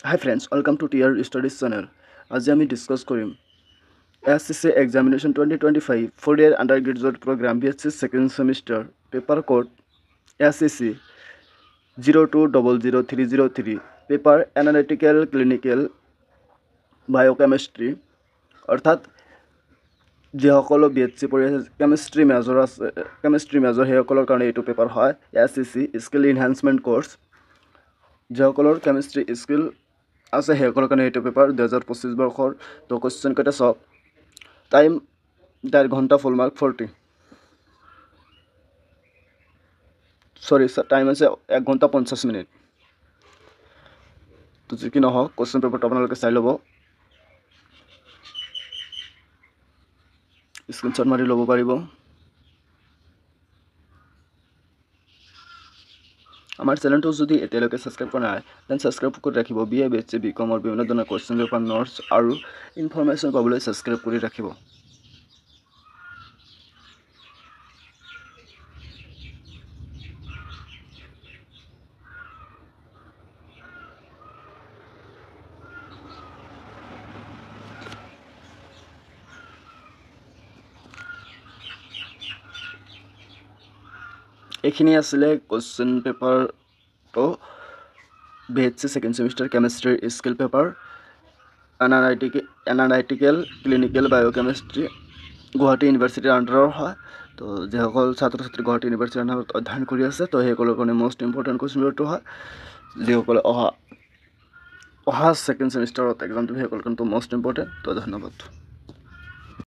Hi friends, welcome to TR Studies channel. আজি আমি discuss কৰিম SCC Examination 2025 4-year undergraduate program BSc second semester paper code SCC 0200303 paper analytical clinical biochemistry অৰ্থাৎ যিসকল BSc পঢ়ি আছে chemistry major সেইসকলৰ কাৰণে এইটো পেপাৰ হয় SCC স্কিল এনহান্সমেন্ট কোৰ্স যিসকলৰ কেমিষ্ট্ৰি স্কিল আছে সেইসকলৰ কাৰণে এইটো পেপাৰ 2025 বৰ্ষৰ তো কোশ্চেন কেইটা চাওক টাইম 1.5 ঘণ্টা ফুল মাৰ্ক 40 সরি টাইম আছে 1 ঘণ্টা 50 মিনিট তো যি কি নহওক কোশ্চেন পেপাৰটো আপোনালোকে চাই ল'ব স্ক্ৰিনশ্বট মাৰি ল'ব পাৰিব আমাৰ চেনেলটো যদি এতিয়ালৈকে সাবস্ক্ৰাইব কৰা নাই দেন সাবস্ক্ৰাইব কৰি ৰাখিব বিএ বিএসসি বিকমৰ বিভিন্ন ধৰণৰ কোশ্চেন পেপাৰ নোটছ আৰু ইনফৰমেশ্যন পাবলৈ সাবস্ক্ৰাইব কৰি ৰাখিব এইখিনি আসলে কোশ্চেন পেপাৰ তো BSc second semester chemistry skill paper analytical clinical biochemistry Guwahati ইউনিভাৰ্চিটিৰ আণ্ডাৰৰ হয় তো যিসকল ছাত্ৰ ছাত্ৰী গুৱাহাটী ইউনিভাৰ্চিটিৰ আণ্ডাৰত অধ্যয়ন কৰি আছে তো সেইসকলৰ কাৰণে মোষ্ট ইম্পৰ্টেণ্ট কোশ্চেন পেপাৰটো হয় যিসকলে অহা সেকেন্ড সেমিষ্টাৰত এক্সামটো সেইসকলৰ কাৰণে মোষ্ট ইম্পৰ্টেণ্ট তো ধন্যবাদ